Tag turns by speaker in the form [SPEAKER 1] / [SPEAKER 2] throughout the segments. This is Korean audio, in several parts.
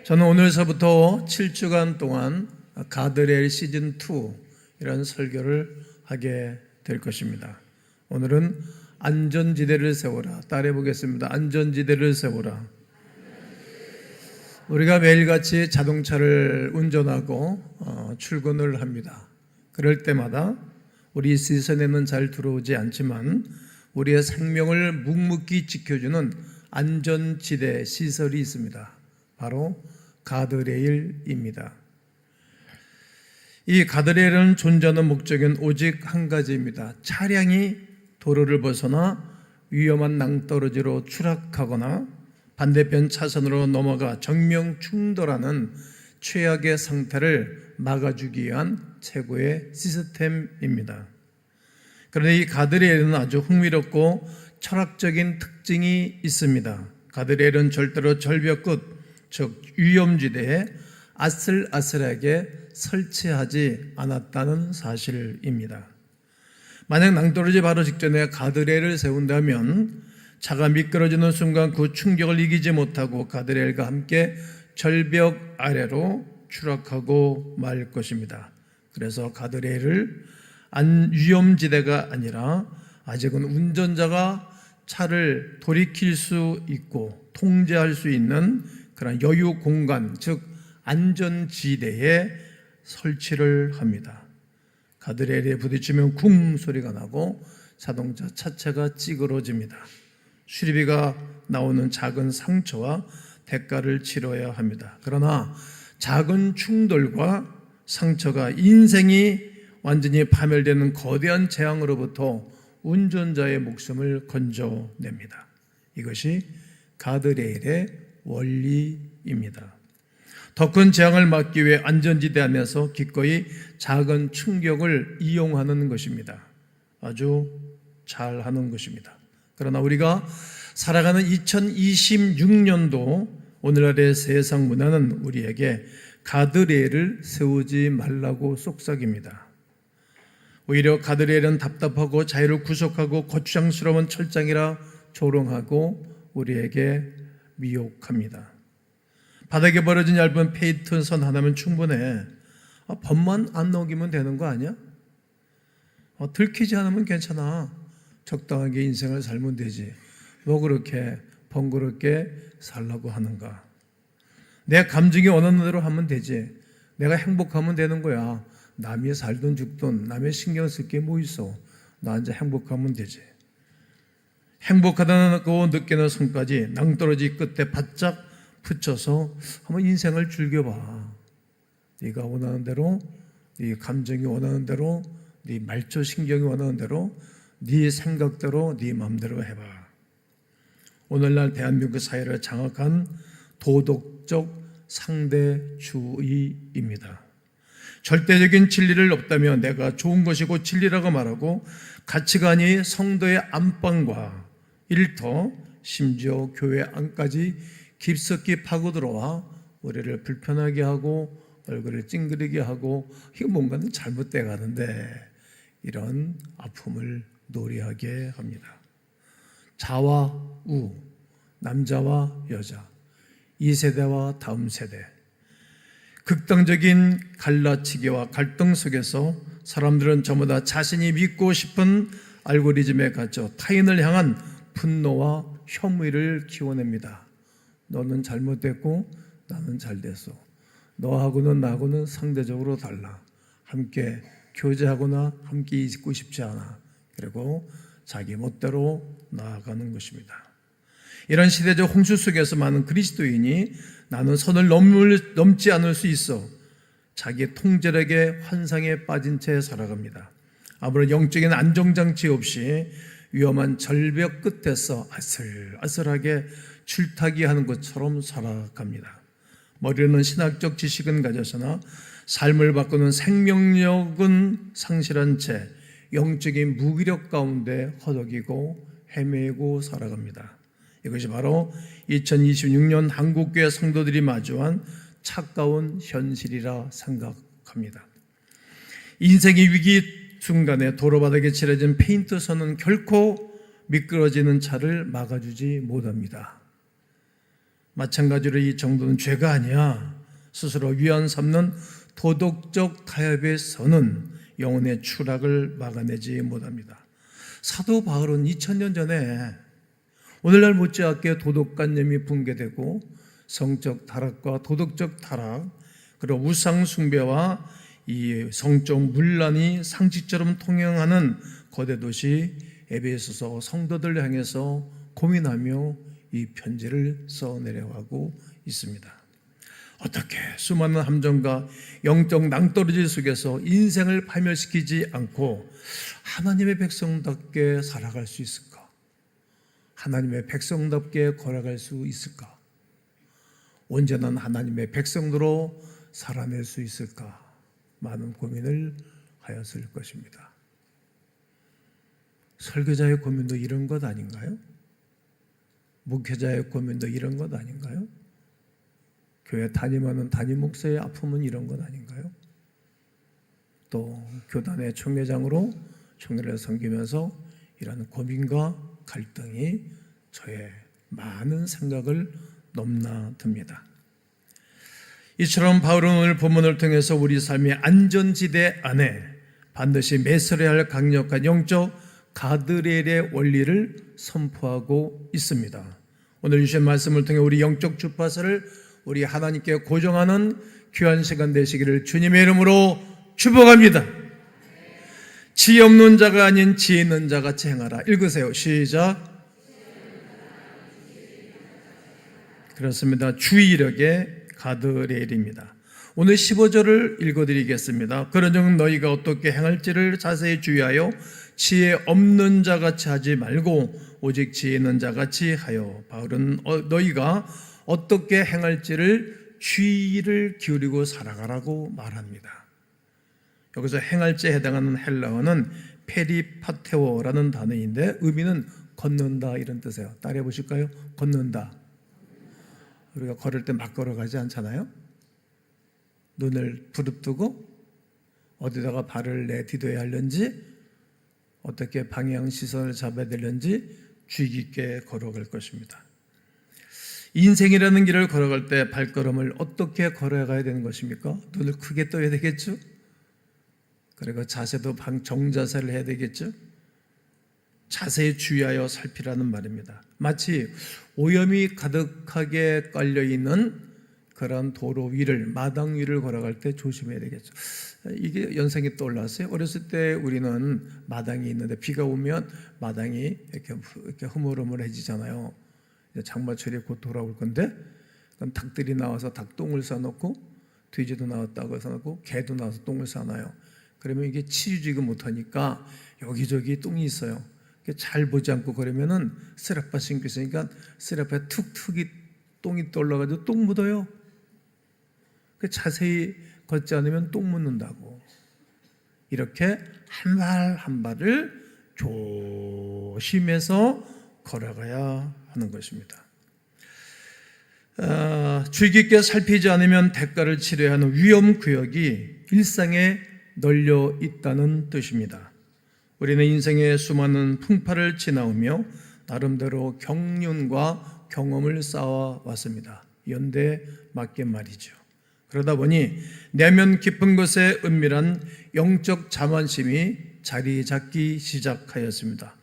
[SPEAKER 1] 저는 오늘서부터 7주간 동안 가드레일 시즌2 이런 설교를 하게 될 것입니다. 오늘은 안전지대를 세워라. 따라해 보겠습니다. 안전지대를 세워라. 우리가 매일같이 자동차를 운전하고 출근을 합니다. 그럴 때마다 우리 시선에는 잘 들어오지 않지만 우리의 생명을 묵묵히 지켜주는 안전지대 시설이 있습니다. 바로 가드레일입니다. 이 가드레일은 존재하는 목적은 오직 한 가지입니다. 차량이 도로를 벗어나 위험한 낭떠러지로 추락하거나 반대편 차선으로 넘어가 정면 충돌하는 최악의 상태를 막아주기 위한 최고의 시스템입니다. 그런데 이 가드레일은 아주 흥미롭고 철학적인 특징이 있습니다. 가드레일은 절대로 절벽 끝, 즉 위험지대에 아슬아슬하게 설치하지 않았다는 사실입니다. 만약 낭떠러지 바로 직전에 가드레일을 세운다면 차가 미끄러지는 순간 그 충격을 이기지 못하고 가드레일과 함께 절벽 아래로 추락하고 말 것입니다. 그래서 가드레일을 위험지대가 아니라 아직은 운전자가 차를 돌이킬 수 있고 통제할 수 있는 그런 여유 공간, 즉 안전지대에 설치를 합니다. 가드레일에 부딪히면 쿵 소리가 나고 자동차 차체가 찌그러집니다. 수리비가 나오는 작은 상처와 대가를 치러야 합니다. 그러나 작은 충돌과 상처가 인생이 완전히 파멸되는 거대한 재앙으로부터 운전자의 목숨을 건져냅니다. 이것이 가드레일의 원리입니다. 더 큰 재앙을 막기 위해 안전지대 안에서 기꺼이 작은 충격을 이용하는 것입니다. 아주 잘하는 것입니다. 그러나 우리가 살아가는 2026년도 오늘날의 세상 문화는 우리에게 가드레일을 세우지 말라고 속삭입니다. 오히려 가드레일은 답답하고 자유를 구속하고 거추장스러운 철장이라 조롱하고 우리에게 미혹합니다. 바닥에 벌어진 얇은 페인트 선 하나면 충분해. 법만 안 넘기면 되는 거 아니야? 들키지 않으면 괜찮아. 적당하게 인생을 살면 되지. 뭐 그렇게 번거롭게 살라고 하는가? 내 감정이 원하는 대로 하면 되지. 내가 행복하면 되는 거야. 남이 살든 죽든 남의 신경 쓸 게 뭐 있어. 나 이제 행복하면 되지. 행복하다고 느끼는 순간까지 낭떠러지 끝에 바짝 붙여서 한번 인생을 즐겨봐. 네가 원하는 대로, 네 감정이 원하는 대로, 네 말초 신경이 원하는 대로, 네 생각대로, 네 마음대로 해봐. 오늘날 대한민국 사회를 장악한 도덕적 상대주의입니다. 절대적인 진리를 없다며 내가 좋은 것이고 진리라고 말하고 가치관이 성도의 안방과 일터, 심지어 교회 안까지 깊숙이 파고들어와 우리를 불편하게 하고 얼굴을 찡그리게 하고 이거 뭔가는 잘못돼 가는데 이런 아픔을 놀이하게 합니다. 자와 우, 남자와 여자, 이 세대와 다음 세대, 극단적인 갈라치기와 갈등 속에서 사람들은 전부 다 자신이 믿고 싶은 알고리즘에 갇혀 타인을 향한 분노와 혐의를 키워냅니다. 너는 잘못됐고 나는 잘됐어. 너하고는 나하고는 상대적으로 달라. 함께 교제하거나 함께 있고 싶지 않아. 그리고 자기 멋대로 나아가는 것입니다. 이런 시대적 홍수 속에서 많은 그리스도인이 나는 선을 넘지 않을 수 있어 자기 통제력의 환상에 빠진 채 살아갑니다. 아무런 영적인 안정장치 없이 위험한 절벽 끝에서 아슬아슬하게 줄타기하는 것처럼 살아갑니다. 머리로는 신학적 지식은 가졌으나 삶을 바꾸는 생명력은 상실한 채 영적인 무기력 가운데 허덕이고 헤매고 살아갑니다. 이것이 바로 2026년 한국교회 성도들이 마주한 차가운 현실이라 생각합니다. 인생의 위기 순간에 도로바닥에 칠해진 페인트 선은 결코 미끄러지는 차를 막아주지 못합니다. 마찬가지로 이 정도는 죄가 아니야 스스로 위안 삼는 도덕적 타협에서는 영혼의 추락을 막아내지 못합니다. 사도 바울은 2000년 전에 오늘날 못지않게 도덕관념이 붕괴되고 성적 타락과 도덕적 타락 그리고 우상 숭배와 이 성적 문란이 상식처럼 통용하는 거대 도시 에베소서 성도들을 향해서 고민하며 이 편지를 써내려가고 있습니다. 어떻게 수많은 함정과 영적 낭떠러지 속에서 인생을 파멸시키지 않고 하나님의 백성답게 살아갈 수 있을까? 하나님의 백성답게 걸어갈 수 있을까? 온전한 하나님의 백성으로 살아낼 수 있을까? 많은 고민을 하였을 것입니다. 설교자의 고민도 이런 것 아닌가요? 목회자의 고민도 이런 것 아닌가요? 교회 담임하는 담임 목사의 아픔은 이런 것 아닌가요? 또 교단의 총회장으로 총회를 섬기면서 이런 고민과 갈등이 저의 많은 생각을 넘나듭니다. 이처럼 바울은 오늘 본문을 통해서 우리 삶의 안전지대 안에 반드시 매설해야 할 강력한 영적 가드레일의 원리를 선포하고 있습니다. 오늘 주신 말씀을 통해 우리 영적 주파수를 우리 하나님께 고정하는 귀한 시간 되시기를 주님의 이름으로 축복합니다. 지혜 없는 자가 아닌 지혜 있는 자같이 행하라. 읽으세요. 시작. 그렇습니다. 주의력의 가드레일입니다. 오늘 15절을 읽어드리겠습니다. 그러므로 너희가 어떻게 행할지를 자세히 주의하여 지혜 없는 자같이 하지 말고 오직 지혜 있는 자같이 하여. 바울은 너희가 어떻게 행할지를 주의를 기울이고 살아가라고 말합니다. 여기서 행할지에 해당하는 헬라어는 페리파테오라는 단어인데 의미는 걷는다 이런 뜻이에요. 따라해 보실까요? 걷는다. 우리가 걸을 때 막 걸어가지 않잖아요. 눈을 부릅뜨고 어디다가 발을 내디뎌야 하는지 어떻게 방향 시선을 잡아야 되는지 주의 깊게 걸어갈 것입니다. 인생이라는 길을 걸어갈 때 발걸음을 어떻게 걸어가야 되는 것입니까? 눈을 크게 떠야 되겠죠? 그리고 자세도 정자세를 해야 되겠죠? 자세히 주의하여 살피라는 말입니다. 마치 오염이 가득하게 깔려있는 그런 도로 위를, 마당 위를 걸어갈 때 조심해야 되겠죠. 이게 연상이 떠올랐어요. 어렸을 때 우리는 마당이 있는데 비가 오면 마당이 이렇게 흐물흐물해지잖아요. 장마철이 곧 돌아올 건데 그럼 닭들이 나와서 닭똥을 싸놓고 돼지도 나왔다고 싸놓고 개도 나와서 똥을 싸놔요. 그러면 이게 치우지가 못하니까 여기저기 똥이 있어요. 잘 보지 않고 그러면은 쓰레빠 신고 있으니까 쓰레빠에 툭툭이 똥이 떠올라가지고 똥 묻어요. 자세히 걷지 않으면 똥 묻는다고. 이렇게 한 발 한 발을 조심해서 걸어가야 하는 것입니다. 주의 깊게 살피지 않으면 대가를 치러야 하는 위험구역이 일상에 널려 있다는 뜻입니다. 우리는 인생의 수많은 풍파를 지나오며 나름대로 경륜과 경험을 쌓아왔습니다. 연대에 맞게 말이죠. 그러다 보니 내면 깊은 곳에 은밀한 영적 자만심이 자리 잡기 시작하였습니다.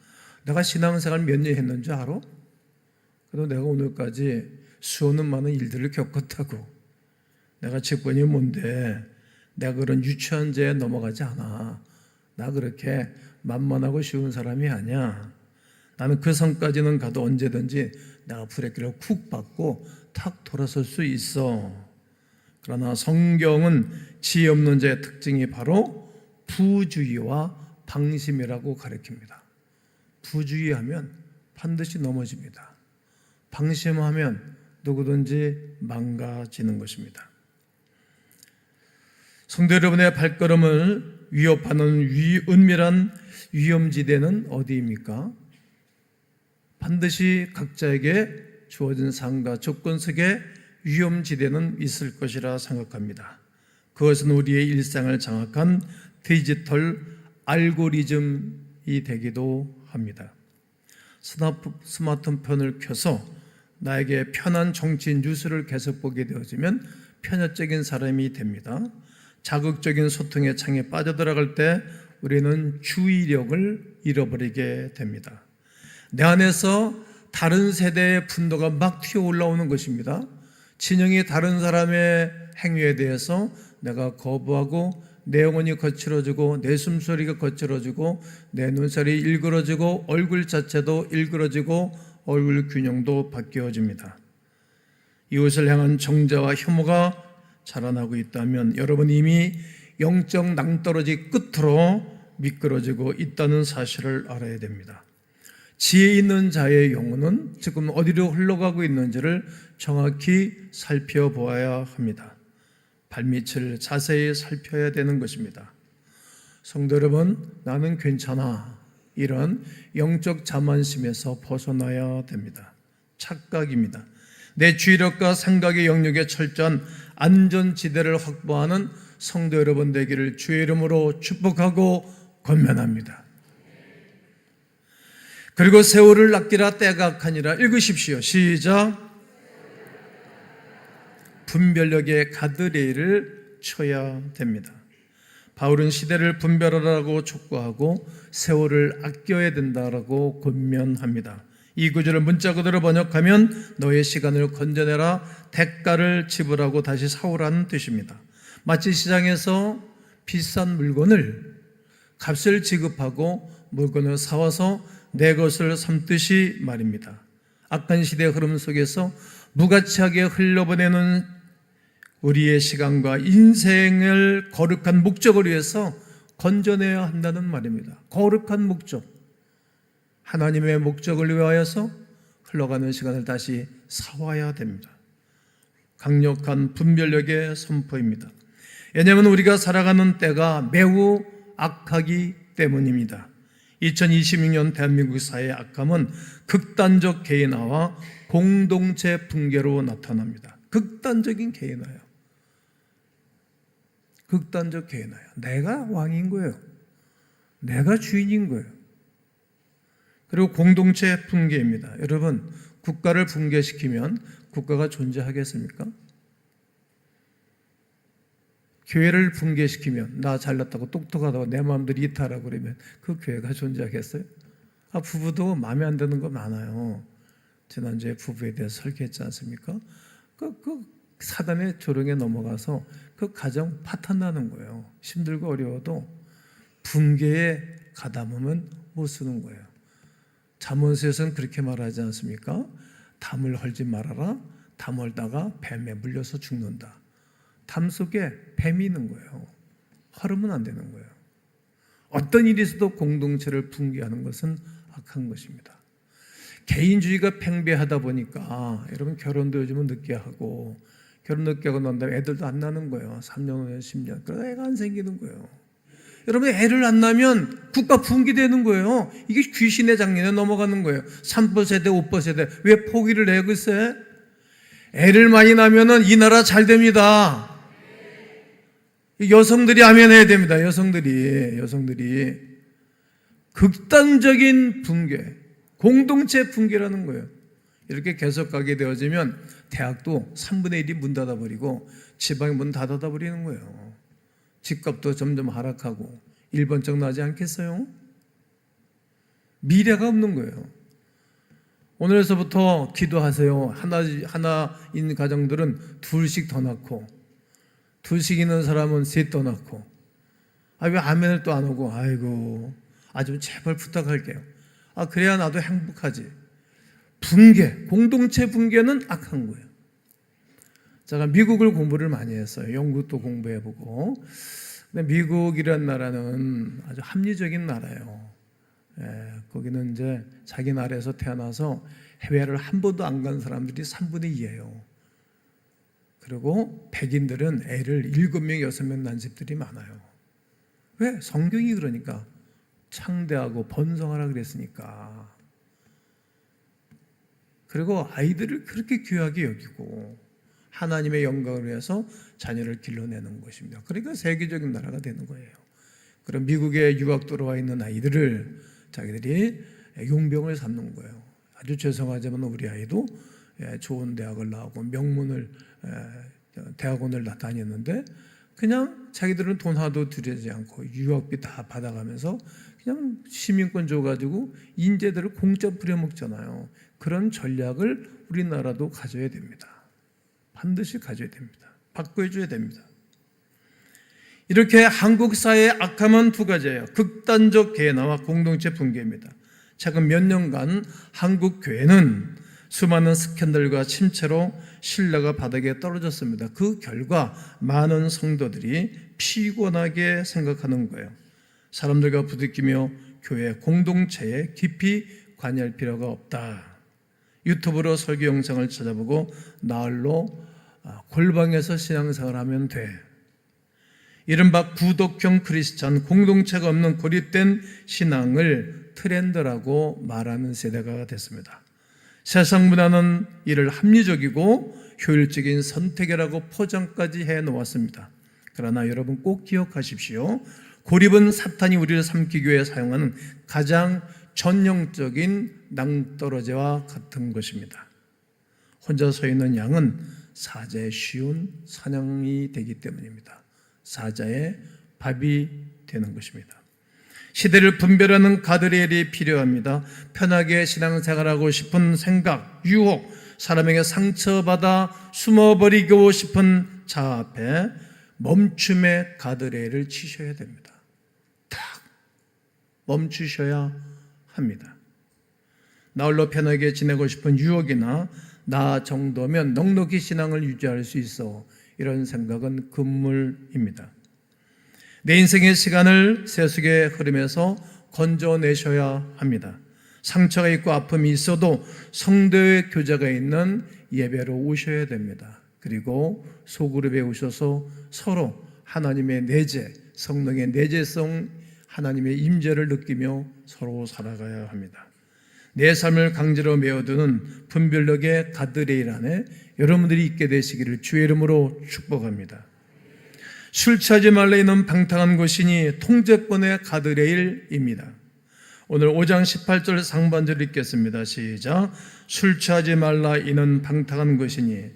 [SPEAKER 1] 내가 신앙생활 몇 년 했는 줄 알아? 그래도 내가 오늘까지 수없는 많은 일들을 겪었다고. 내가 직분이 뭔데 내가 그런 유치한 죄에 넘어가지 않아. 나 그렇게 만만하고 쉬운 사람이 아니야. 나는 그 선까지는 가도 언제든지 내가 브레이크를 쿡 밟고 탁 돌아설 수 있어. 그러나 성경은 지혜 없는 자의 특징이 바로 부주의와 방심이라고 가르칩니다. 부주의하면 반드시 넘어집니다. 방심하면 누구든지 망가지는 것입니다. 성도 여러분의 발걸음을 위협하는 은밀한 위험지대는 어디입니까? 반드시 각자에게 주어진 상과 조건 속에 위험지대는 있을 것이라 생각합니다. 그것은 우리의 일상을 장악한 디지털 알고리즘이 되기도 합니다. 스마트폰을 켜서 나에게 편한 정치 뉴스를 계속 보게 되어지면 편협적인 사람이 됩니다. 자극적인 소통의 창에 빠져들어갈 때 우리는 주의력을 잃어버리게 됩니다. 내 안에서 다른 세대의 분노가 막 튀어 올라오는 것입니다. 진영이 다른 사람의 행위에 대해서 내가 거부하고 내 영혼이 거칠어지고 내 숨소리가 거칠어지고 내 눈살이 일그러지고 얼굴 자체도 일그러지고 얼굴 균형도 바뀌어집니다. 이웃을 향한 정죄와 혐오가 자라나고 있다면 여러분 이미 영적 낭떠러지 끝으로 미끄러지고 있다는 사실을 알아야 됩니다. 지혜 있는 자의 영혼은 지금 어디로 흘러가고 있는지를 정확히 살펴보아야 합니다. 발밑을 자세히 살펴야 되는 것입니다. 성도 여러분, 나는 괜찮아. 이런 영적 자만심에서 벗어나야 됩니다. 착각입니다. 내 주의력과 생각의 영역에 철저한 안전지대를 확보하는 성도 여러분 되기를 주의 이름으로 축복하고 권면합니다. 그리고 세월을 낚기라 때가 악하니라. 읽으십시오. 시작. 분별력의 가드레일을 쳐야 됩니다. 바울은 시대를 분별하라고 촉구하고 세월을 아껴야 된다라고 권면합니다. 이 구절을 문자 그대로 번역하면 너의 시간을 건져내라, 대가를 지불하고 다시 사오라는 뜻입니다. 마치 시장에서 비싼 물건을 값을 지급하고 물건을 사와서 내 것을 삼듯이 말입니다. 악한 시대의 흐름 속에서 무가치하게 흘려보내는 우리의 시간과 인생을 거룩한 목적을 위해서 건져내야 한다는 말입니다. 거룩한 목적, 하나님의 목적을 위하여서 흘러가는 시간을 다시 사와야 됩니다. 강력한 분별력의 선포입니다. 왜냐하면 우리가 살아가는 때가 매우 악하기 때문입니다. 2026년 대한민국 사회의 악함은 극단적 개인화와 공동체 붕괴로 나타납니다. 극단적인 개인화요. 극단적 개인화요. 내가 왕인 거예요. 내가 주인인 거예요. 그리고 공동체 붕괴입니다. 여러분, 국가를 붕괴시키면 국가가 존재하겠습니까? 교회를 붕괴시키면 나 잘났다고 똑똑하다고 내 마음대로 이탈하고 그러면 그 교회가 존재하겠어요? 부부도 마음에 안 드는 거 많아요. 지난주에 부부에 대해서 설계했지 않습니까? 그 사단의 조롱에 넘어가서 그 가정 파탄나는 거예요. 힘들고 어려워도 붕괴에 가담으면 못 쓰는 거예요. 잠언서에서는 그렇게 말하지 않습니까? 담을 헐지 말아라. 담 헐다가 뱀에 물려서 죽는다. 담 속에 뱀이 있는 거예요. 헐으면 안 되는 거예요. 어떤 일이 있어도 공동체를 붕괴하는 것은 악한 것입니다. 개인주의가 팽배하다 보니까 여러분 결혼도 요즘은 늦게 하고 결혼 늦게 하고 난 다음에 애들도 안 나는 거예요. 3년, 5년, 10년. 그래서 애가 안 생기는 거예요. 여러분 애를 안 낳으면 국가 붕괴되는 거예요. 이게 귀신의 장년에 넘어가는 거예요. 3버 세대, 5버 세대. 왜 포기를 해요 글쎄? 애를 많이 낳으면 이 나라 잘 됩니다. 여성들이 아멘 해야 됩니다. 여성들이 극단적인 붕괴, 공동체 붕괴라는 거예요. 이렇게 계속 가게 되어지면 대학도 3분의 1이 문 닫아버리고 지방이 문 다 닫아버리는 거예요. 집값도 점점 하락하고 일본적 나지 않겠어요? 미래가 없는 거예요. 오늘에서부터 기도하세요. 하나인 가정들은 둘씩 더 낳고 둘씩 있는 사람은 셋 더 낳고 왜 아멘을 또 안 오고 아이고 좀 제발 부탁할게요. 그래야 나도 행복하지. 붕괴, 공동체 붕괴는 악한 거예요. 제가 미국을 공부를 많이 했어요. 영국도 공부해보고. 근데 미국이라는 나라는 아주 합리적인 나라예요. 거기는 이제 자기 나라에서 태어나서 해외를 한 번도 안 간 사람들이 3분의 2예요. 그리고 백인들은 애를 7명, 6명 낳은 집들이 많아요. 왜? 성경이 그러니까 창대하고 번성하라 그랬으니까. 그리고 아이들을 그렇게 귀하게 여기고 하나님의 영광을 위해서 자녀를 길러내는 것입니다. 그러니까 세계적인 나라가 되는 거예요. 그럼 미국에 유학 들어와 있는 아이들을 자기들이 용병을 삼는 거예요. 아주 죄송하지만 우리 아이도 좋은 대학을 나오고 대학원을 다녔는데 그냥 자기들은 돈 하나도 들이지 않고 유학비 다 받아가면서 그냥 시민권 줘가지고 인재들을 공짜 부려먹잖아요. 그런 전략을 우리나라도 가져야 됩니다. 반드시 가져야 됩니다. 바꿔줘야 됩니다. 이렇게 한국 사회의 악함은 두 가지예요. 극단적 개인화와 공동체 붕괴입니다. 최근 몇 년간 한국 교회는 수많은 스캔들과 침체로 신뢰가 바닥에 떨어졌습니다. 그 결과 많은 성도들이 피곤하게 생각하는 거예요. 사람들과 부딪히며 교회 공동체에 깊이 관여할 필요가 없다. 유튜브로 설교 영상을 찾아보고 나흘로 골방에서 신앙생활을 하면 돼. 이른바 구독형 크리스찬, 공동체가 없는 고립된 신앙을 트렌드라고 말하는 세대가 됐습니다. 세상 문화는 이를 합리적이고 효율적인 선택이라고 포장까지 해놓았습니다. 그러나 여러분 꼭 기억하십시오. 고립은 사탄이 우리를 삼키기 위해 사용하는 가장 전형적인 낭떠러지와 같은 것입니다. 혼자 서 있는 양은 사자에 쉬운 사냥이 되기 때문입니다. 사자의 밥이 되는 것입니다. 시대를 분별하는 가드레일이 필요합니다. 편하게 신앙생활하고 싶은 생각, 유혹, 사람에게 상처받아 숨어버리고 싶은 자아 앞에 멈춤의 가드레일을 치셔야 됩니다. 탁 멈추셔야 합니다. 나홀로 편하게 지내고 싶은 유혹이나 나 정도면 넉넉히 신앙을 유지할 수 있어, 이런 생각은 금물입니다. 내 인생의 시간을 세속의 흐름에서 건져내셔야 합니다. 상처가 있고 아픔이 있어도 성도의 교제가 있는 예배로 오셔야 됩니다. 그리고 소그룹에 오셔서 서로 하나님의 내재, 성령의 내재성, 하나님의 임재를 느끼며 서로 살아가야 합니다. 내 삶을 강제로 메워두는 분별력의 가드레일 안에 여러분들이 있게 되시기를 주의 이름으로 축복합니다. 술 취하지 말라 이는 방탕한 것이니 통제권의 가드레일입니다. 오늘 5장 18절 상반절을 읽겠습니다. 시작. 술 취하지 말라 이는 방탕한 것이니.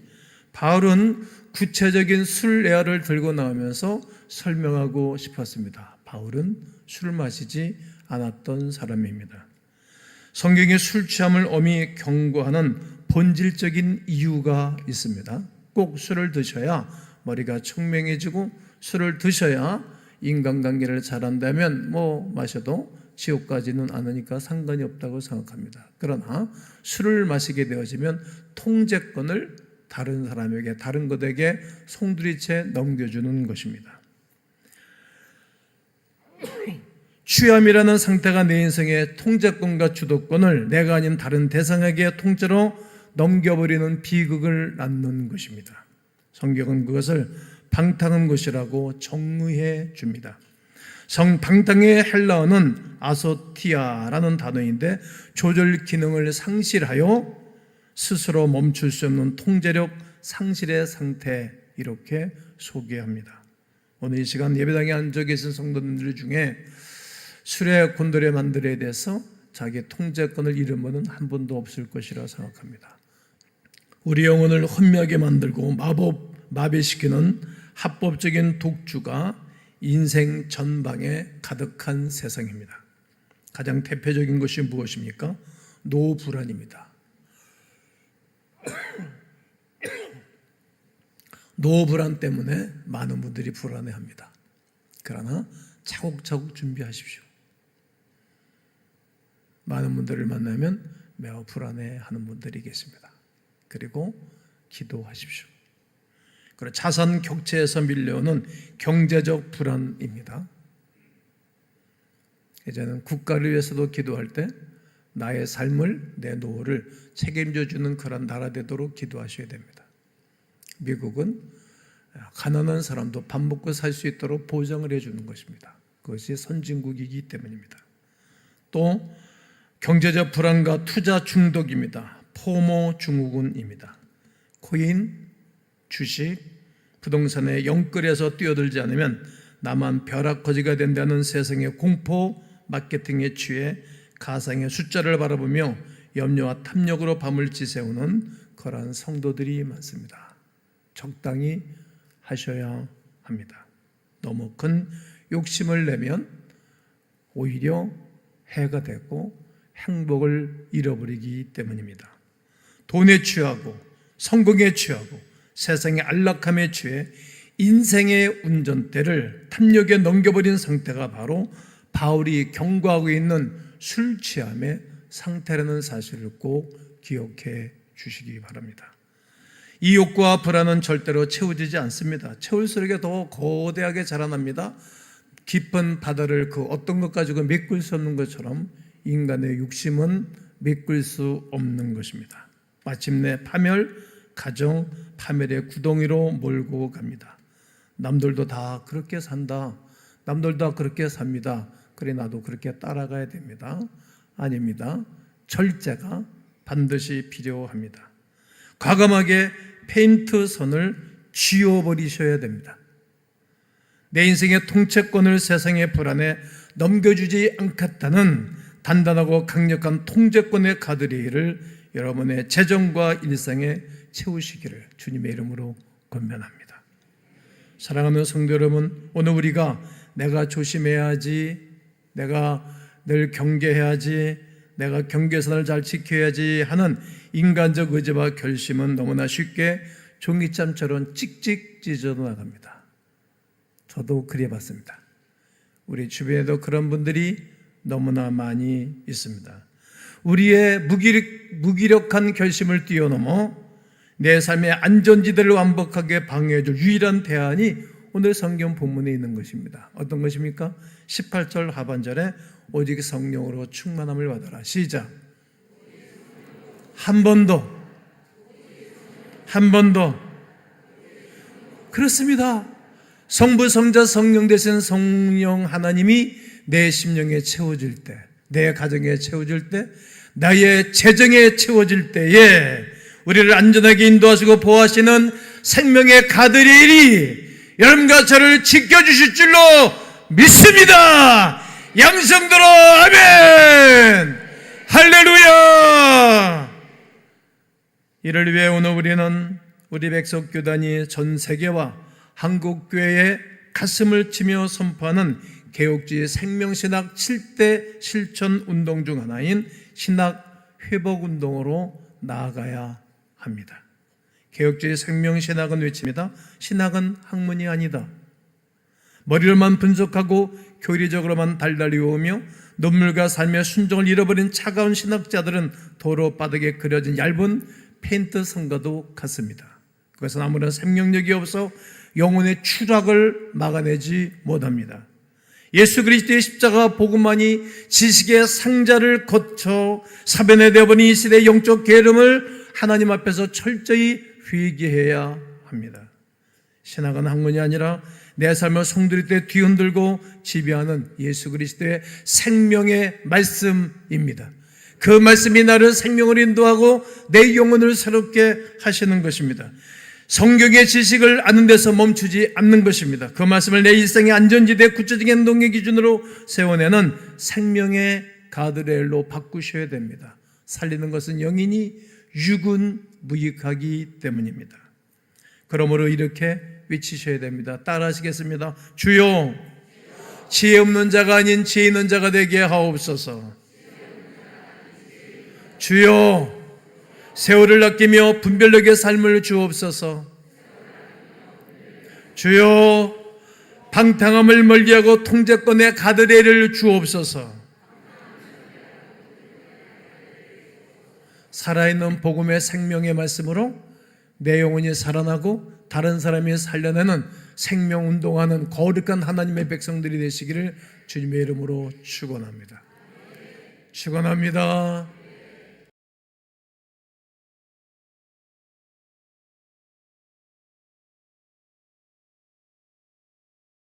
[SPEAKER 1] 바울은 구체적인 술 예화를 들고 나오면서 설명하고 싶었습니다. 바울은 술을 마시지 않았던 사람입니다. 성경이 술 취함을 엄히 경고하는 본질적인 이유가 있습니다. 꼭 술을 드셔야 머리가 청명해지고 술을 드셔야 인간관계를 잘한다면 마셔도 지옥 가지는 않으니까 상관이 없다고 생각합니다. 그러나 술을 마시게 되어지면 통제권을 다른 사람에게, 다른 것에게 송두리째 넘겨주는 것입니다. 취함이라는 상태가 내 인생의 통제권과 주도권을 내가 아닌 다른 대상에게 통째로 넘겨버리는 비극을 낳는 것입니다. 성경은 그것을 방탕한 것이라고 정의해 줍니다. 방탕의 헬라어는 아소티아라는 단어인데 조절 기능을 상실하여 스스로 멈출 수 없는 통제력 상실의 상태, 이렇게 소개합니다. 오늘 이 시간 예배당에 앉아 계신 성도님들 중에 술의 곤돌의 만들에 대해서 자기 통제권을 잃은 분은 한 분도 없을 것이라 생각합니다. 우리 영혼을 혼미하게 만들고 마비시키는 합법적인 독주가 인생 전방에 가득한 세상입니다. 가장 대표적인 것이 무엇입니까? 노후불안입니다. 노후불안 때문에 많은 분들이 불안해합니다. 그러나 차곡차곡 준비하십시오. 많은 분들을 만나면 매우 불안해하는 분들이 계십니다. 그리고 기도하십시오. 그리고 자산 격체에서 밀려오는 경제적 불안입니다. 이제는 국가를 위해서도 기도할 때 나의 삶을, 내 노후를 책임져 주는 그런 나라 되도록 기도하셔야 됩니다. 미국은 가난한 사람도 밥 먹고 살 수 있도록 보장을 해주는 것입니다. 그것이 선진국이기 때문입니다. 또 경제적 불안과 투자 중독입니다. 포모 증후군입니다. 코인, 주식, 부동산에 영끌에서 뛰어들지 않으면 나만 벼락거지가 된다는 세상의 공포 마케팅에 취해 가상의 숫자를 바라보며 염려와 탐욕으로 밤을 지새우는 보컬한 성도들이 많습니다. 적당히 하셔야 합니다. 너무 큰 욕심을 내면 오히려 해가 되고 행복을 잃어버리기 때문입니다. 돈에 취하고 성공에 취하고 세상의 안락함에 취해 인생의 운전대를 탐욕에 넘겨버린 상태가 바로 바울이 경고하고 있는 술 취함의 상태라는 사실을 꼭 기억해 주시기 바랍니다. 이 욕구와 불안은 절대로 채워지지 않습니다. 채울수록 더 거대하게 자라납니다. 깊은 바다를 그 어떤 것 가지고 메꿀 수 없는 것처럼 인간의 욕심은 메꿀 수 없는 것입니다. 마침내 파멸, 가정, 파멸의 구덩이로 몰고 갑니다. 남들도 다 그렇게 산다. 남들도 다 그렇게 삽니다. 그래 나도 그렇게 따라가야 됩니다. 아닙니다. 절제가 반드시 필요합니다. 과감하게 페인트 선을 지워버리셔야 됩니다. 내 인생의 통채권을 세상의 불안에 넘겨주지 않겠다는 단단하고 강력한 통제권의 가드레일을 여러분의 재정과 일상에 채우시기를 주님의 이름으로 권면합니다. 사랑하는 성도 여러분, 오늘 우리가 내가 조심해야지, 내가 늘 경계해야지, 내가 경계선을 잘 지켜야지 하는 인간적 의지와 결심은 너무나 쉽게 종이장처럼 찍찍 찢어져 나갑니다. 저도 그래봤습니다. 우리 주변에도 그런 분들이 너무나 많이 있습니다. 우리의 무기력한 결심을 뛰어넘어 내 삶의 안전지대를 완벽하게 방해해줄 유일한 대안이 오늘 성경 본문에 있는 것입니다. 어떤 것입니까? 18절 하반절에 오직 성령으로 충만함을 받아라. 시작. 한 번 더. 그렇습니다. 성부, 성자, 성령 되신 성령 하나님이 내 심령에 채워질 때, 내 가정에 채워질 때, 나의 재정에 채워질 때에 우리를 안전하게 인도하시고 보호하시는 생명의 가드레일이 여러분과 저를 지켜주실 줄로 믿습니다. 양성들어 아멘. 할렐루야. 이를 위해 오늘 우리는 우리 백석교단이 전 세계와 한국교회의 가슴을 치며 선포하는 개혁주의 생명신학 7대 실천운동 중 하나인 신학회복운동으로 나아가야 합니다. 개혁주의 생명신학은 외칩니다. 신학은 학문이 아니다. 머리로만 분석하고 교리적으로만 달달이 오며 눈물과 삶의 순종을 잃어버린 차가운 신학자들은 도로 바닥에 그려진 얇은 페인트 선과도 같습니다. 그것은 아무런 생명력이 없어 영혼의 추락을 막아내지 못합니다. 예수 그리스도의 십자가 복음만이 지식의 상자를 거쳐 사변에 내어버린 이 시대의 영적 게으름을 하나님 앞에서 철저히 회개해야 합니다. 신학은 학문이 아니라 내 삶을 송두리 때 뒤흔들고 지배하는 예수 그리스도의 생명의 말씀입니다. 그 말씀이 나를 생명을 인도하고 내 영혼을 새롭게 하시는 것입니다. 성경의 지식을 아는 데서 멈추지 않는 것입니다. 그 말씀을 내 일생의 안전지대 구체적인 행동의 기준으로 세워내는 생명의 가드레일로 바꾸셔야 됩니다. 살리는 것은 영이니 육은 무익하기 때문입니다. 그러므로 이렇게 외치셔야 됩니다. 따라하시겠습니다. 주여, 지혜 없는 자가 아닌 지혜 있는 자가 되게 하옵소서. 주여, 세월을 아끼며 분별력의 삶을 주옵소서. 주여, 방탕함을 멀리하고 통제권의 가드레일을 주옵소서. 살아있는 복음의 생명의 말씀으로 내 영혼이 살아나고 다른 사람이 살려내는 생명운동하는 거룩한 하나님의 백성들이 되시기를 주님의 이름으로 축원합니다. 축원합니다.